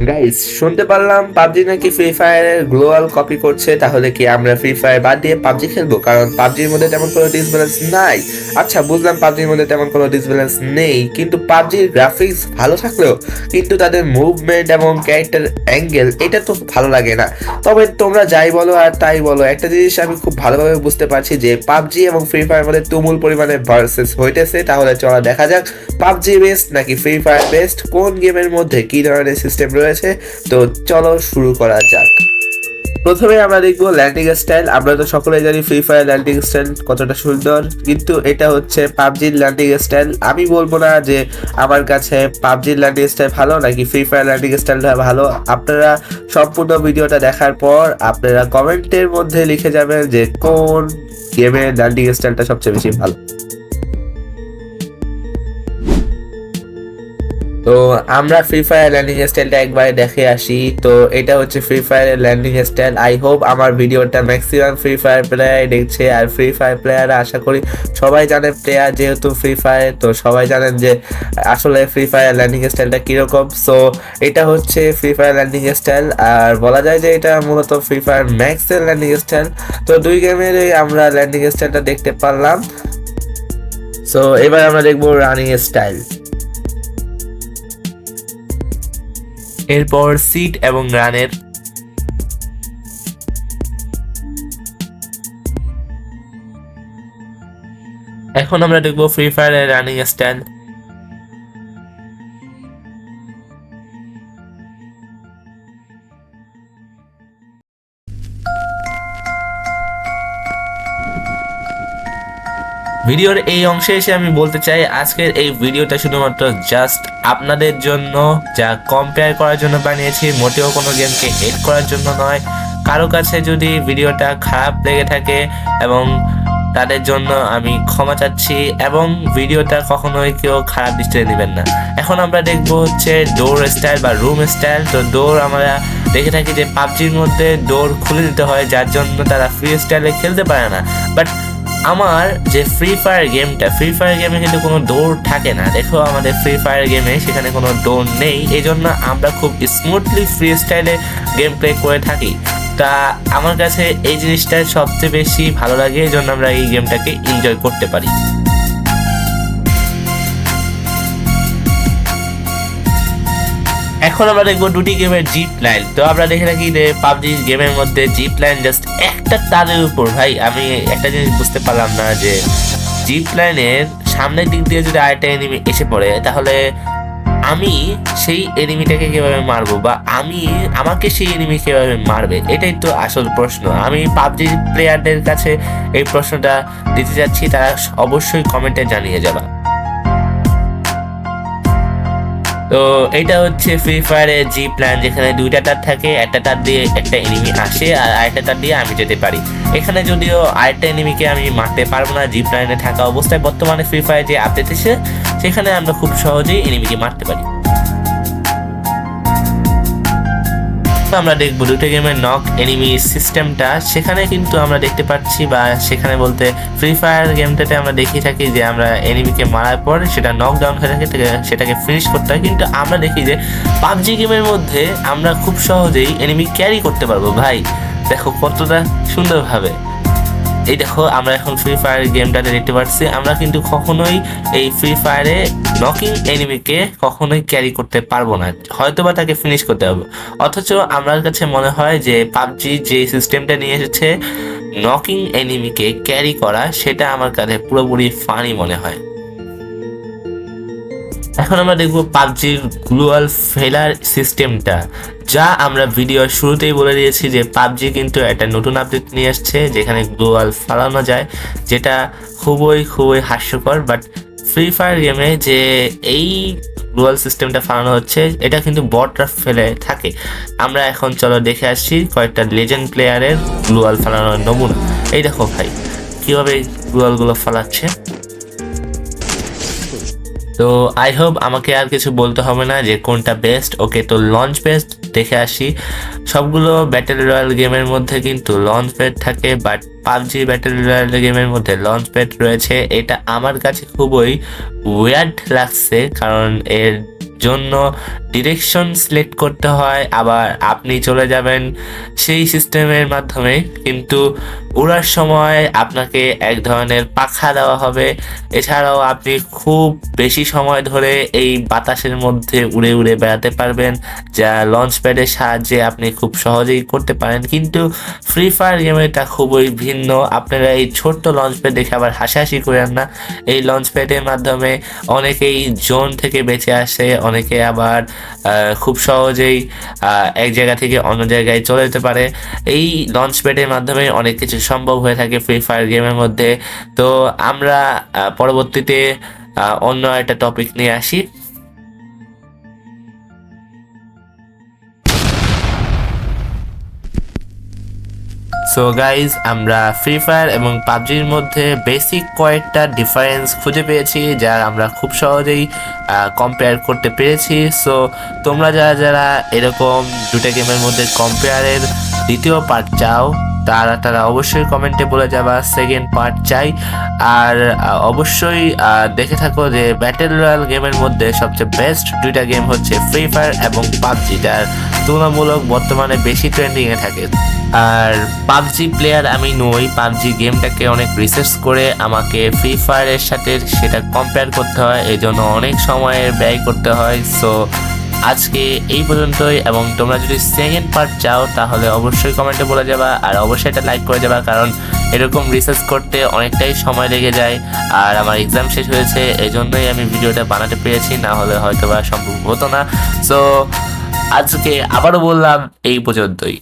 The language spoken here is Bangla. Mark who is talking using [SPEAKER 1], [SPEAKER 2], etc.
[SPEAKER 1] গাইস, শুনতে পারলাম পাবজি নাকি ফ্রি ফায়ারের গ্লোবাল কপি করছে। তাহলে কি আমরা ফ্রি ফায়ার বাদ দিয়ে পাবজি খেলবো? কারণ পাবজির মধ্যে তেমন কোনো ডিসব্যালেন্স নাই। আচ্ছা, বুঝলাম পাবজির মধ্যে তেমন কোনো ডিসব্যালেন্স নেই, কিন্তু পাবজির গ্রাফিক্স ভালো থাকলেও কিন্তু তাদের মুভমেন্ট এবং ক্যারেক্টার অ্যাঙ্গেল এটা তো ভালো লাগে না। তবে তোমরা যাই বলো আর তাই বলো, একটা জিনিস আমি খুব ভালোভাবে বুঝতে পারছি যে পাবজি এবং ফ্রি ফায়ার মধ্যে তুমুল পরিমাণে ভার্সেস হইতেছে। তাহলে চলা দেখা যাক পাবজি বেস্ট নাকি ফ্রি ফায়ার বেস্ট, কোন গেমের মধ্যে কি ধরনের সিস্টেম রয়েছে। তো চলো শুরু করা যাক। প্রথমে আমরা দেখবো ল্যান্ডিং স্টাইল। আমরা তো সকলেই জানি ফ্রি ফায়ার ল্যান্ডিং স্টাইল কতটা সুন্দর, কিন্তু এটা হচ্ছে পাবজির ল্যান্ডিং স্টাইল। আমি বলবো না যে আমার কাছে পাবজির ল্যান্ডিং স্টাইল ভালো নাকি ফ্রি ফায়ার ল্যান্ডিং স্টাইলটা ভালো। আপনারা সম্পূর্ণ ভিডিওটা দেখার পর আপনারা কমেন্টের মধ্যে লিখে যাবেন যে কোন গেমের ল্যান্ডিং স্টাইলটা সবচেয়ে বেশি ভালো। তো আমরা ফ্রি ফায়ার ল্যান্ডিং স্টাইলটা একবারে দেখে আসি। তো এটা হচ্ছে ফ্রি ফায়ারের ল্যান্ডিং স্টাইল। আই হোপ আমার ভিডিওটা ম্যাক্সিমাম ফ্রি ফায়ার প্লেয়ার দেখছে, আর ফ্রি ফায়ার প্লেয়াররা আশা করি সবাই জানে, প্লেয়ার যেহেতু ফ্রি ফায়ার তো সবাই জানেন যে আসলে ফ্রি ফায়ার ল্যান্ডিং স্টাইলটা কীরকম। সো এটা হচ্ছে ফ্রি ফায়ার ল্যান্ডিং স্টাইল, আর বলা যায় যে এটা মূলত ফ্রি ফায়ার ম্যাক্সের ল্যান্ডিং স্টাইল। তো দুই গেমের আমরা ল্যান্ডিং স্টাইলটা দেখতে পারলাম। সো এবার আমরা দেখবো রানিং স্টাইল, এরপর সিট এবং রানের। এখন আমরা দেখবো ফ্রি ফায়ারের রানিং স্টাইল। ভিডিওর এই অংশে এসে আমি বলতে চাই, আজকের এই ভিডিওটা শুধুমাত্র জাস্ট আপনাদের জন্য, যা কম্পেয়ার করার জন্য বানিয়েছি, মোটেও কোনো গেমকে হেট করার জন্য নয়। কারো কাছে যদি ভিডিওটা খারাপ লেগে থাকে এবং তাদের জন্য আমি ক্ষমা চাচ্ছি, এবং ভিডিওটা কখনোই কেউ খারাপ দৃষ্টিতে নেবেন না। এখন আমরা দেখবো হচ্ছে ডোর স্টাইল বা রুম স্টাইল। তো ডোর আমরা দেখে থাকি যে পাবজির মধ্যে ডোর খুলে দিতে হয়, যার জন্য তারা ফ্রি স্টাইলে খেলতে পারে না। বাট আমার যে ফ্রি ফায়ার গেমে কিন্তু কোনো ডোর থাকে না। দেখো আমাদের ফ্রি ফায়ার গেমে সেখানে কোনো ডোর নেই, এই জন্য আমরা খুব স্মুথলি ফ্রি স্টাইলে গেম প্লে করে থাকি। তা আমার কাছে এই জিনিসটা সবচেয়ে বেশি ভালো লাগে, এই জন্য আমরা এই গেমটাকে এনজয় করতে পারি। এখন আমরা দেখবো দুটি গেমের জিপ লাইন। তো আমরা দেখে থাকি যে পাবজি গেমের মধ্যে জিপ লাইন জাস্ট একটা তারের উপর। ভাই, আমি একটা জিনিস বুঝতে পারলাম না যে জিপ লাইনের সামনের দিক দিয়ে যদি আরেকটা এনিমি এসে পড়ে, তাহলে আমি সেই এনিমিটাকে কিভাবে মারবো, বা আমাকে সেই এনিমি কিভাবে মারবে, এটাই তো আসল প্রশ্ন। আমি পাবজি প্লেয়ারদের কাছে এই প্রশ্নটা দিতে চাচ্ছি, তারা অবশ্যই কমেন্টে জানিয়ে যাবা। তো এটা হচ্ছে ফ্রি ফায়ারের জি প্ল্যান, যেখানে দুইটা তার থাকে, একটা তার দিয়ে একটা এনিমি আসে আর আরেকটা তার দিয়ে আমি যেতে পারি। এখানে যদিও আরেকটা এনিমিকে আমি মারতে পারবো না জি প্ল্যানে থাকা অবস্থায়। বর্তমানে ফ্রি ফায়ার যে আপডেট এসেছে সেখানে আমরা খুব সহজেই এনিমিকে মারতে পারি। আমরা দেখবো দুটো গেমের নক এনিমি সিস্টেমটা। সেখানে কিন্তু আমরা দেখতে পাচ্ছি, বা সেখানে বলতে ফ্রি ফায়ার গেমটাতে আমরা দেখে থাকি যে আমরা এনিমিকে মারার পর সেটা নক ডাউন হয়ে থাকে, সেটাকে ফিনিশ করতে হয়। কিন্তু আমরা দেখি যে পাবজি গেমের মধ্যে আমরা খুব সহজেই এনিমি ক্যারি করতে পারবো। ভাই দেখো কতটা সুন্দরভাবে। এই দেখো আমরা এখন ফ্রি ফায়ার গেমটাতে দেখতে পাচ্ছি, আমরা কিন্তু কখনোই এই ফ্রি ফায়ারে নকিং এনিমিকে কখনোই ক্যারি করতে পারবো না, হয়তোবা তাকে ফিনিশ করতে হবে। অথচ আমার কাছে মনে হয় যে পাবজি যে সিস্টেমটা নিয়ে এসেছে নকিং এনিমিকে ক্যারি করা, সেটা আমার কাছে পুরোপুরি ফানি মনে হয়। এখন আমরা দেখব পাবজির গ্লোবাল ফেলার সিস্টেমটা, যা আমরা ভিডিওর শুরুতেই বলে দিয়েছি যে পাবজি কিন্তু একটা নতুন আপডেট নিয়ে আসছে যেখানে গ্লোবাল ফালানো যায়, যেটা খুবই হাস্যকর। বাট ফ্রি ফায়ার গেমে যে এই গ্লোবাল সিস্টেমটা ফালানো হচ্ছে, এটা কিন্তু বটরা ফেলে থাকে। আমরা এখন চলো দেখে আসছি কয়েকটা লেজেন্ড প্লেয়ারের গ্লোবাল ফালানোর নমুনা। এই দেখো ভাই কীভাবে গ্লোবালগুলো ফালাচ্ছে। তো আই হোপ আমাকে আর কিছু বলতে হবে না যে কোনটা বেস্ট। ওকে, তো লঞ্চ বেস্ট দেখে আসি। সবগুলো ব্যাটেল রয়্যাল গেমের মধ্যে কিন্তু লঞ্চ প্যাড থাকে, বাট পাবজি ব্যাটেল রয়্যাল গেমের মধ্যে লঞ্চ প্যাড রয়েছে। এটা আমার কাছে খুবই ওয়ার্ড লাগছে, কারণ এর জন্য
[SPEAKER 2] ডিরেকশন সিলেক্ট করতে হয়, আবার আপনি চলে যাবেন সেই সিস্টেমের মাধ্যমে, কিন্তু উড়ার সময় আপনাকে এক ধরনের পাখা দেওয়া হবে। এছাড়াও আপনি খুব বেশি সময় ধরে এই বাতাসের মধ্যে উড়ে উড়ে বেড়াতে পারবেন, যা লঞ্চ প্যাডের সাহায্যে আপনি খুব সহজেই করতে পারেন। কিন্তু ফ্রি ফায়ার গেমে এটা খুবই ভিন্ন। আপনারা এই ছোট্ট লঞ্চ প্যাড দেখে আবার হাসাহাসি করেন না। এই লঞ্চ প্যাডের মাধ্যমে অনেকেই জোন থেকে বেঁচে আসে, অনেকে আবার খুব সহজেই এক জায়গা থেকে অন্য জায়গায় চলে যেতে পারে। এই লঞ্চ প্যাডের মাধ্যমে অনেক কিছু সম্ভব হয়ে থাকে ফ্রি ফায়ার গেমের মধ্যে। তো আমরা পরবর্তীতে অন্য একটা টপিক নিয়ে আসি। সো গাইজ, আমরা ফ্রি ফায়ার এবং পাবজির মধ্যে বেসিক কয়েকটা ডিফারেন্স খুঁজে পেয়েছি, যা আমরা খুব সহজেই কম্পেয়ার করতে পেরেছি। সো তোমরা যারা যারা এরকম দুটো গেমের মধ্যে কম্পেয়ারের দ্বিতীয় পার্ট চাও, তারা অবশ্যই কমেন্টে বলে যাবা সেকেন্ড পার্ট চাই। আর অবশ্যই দেখে থাকো যে ব্যাটেল রয়্যাল গেমের মধ্যে সবচেয়ে বেস্ট দুইটা গেম হচ্ছে ফ্রি ফায়ার এবং পাবজি, যার তুলনামূলক বর্তমানে বেশি ট্রেন্ডিংয়ে থাকে। আর পাবজি প্লেয়ার আমি নই, পাবজি গেমটাকে অনেক রিসার্চ করে আমাকে ফ্রি ফায়ারের সাথে সেটা কম্পেয়ার করতে হয়, এই জন্য অনেক সময়ের ব্যয় করতে হয়। সো আজকে এই পর্যন্তই, এবং তোমরা যদি সেকেন্ড পার্ট চাও তাহলে অবশ্যই কমেন্টে বলে যাবা, আর অবশ্যই এটা লাইক করে যাবা, কারণ এরকম রিসার্চ করতে অনেকটাই সময় লেগে যায়। আর আমার এক্সাম শেষ হয়েছে, এই জন্যই আমি ভিডিওটা বানাতে পেরেছি, না হলে হয়তো বা সম্ভব হতো না। সো আজকে আবারও বললাম এই পর্যন্তই।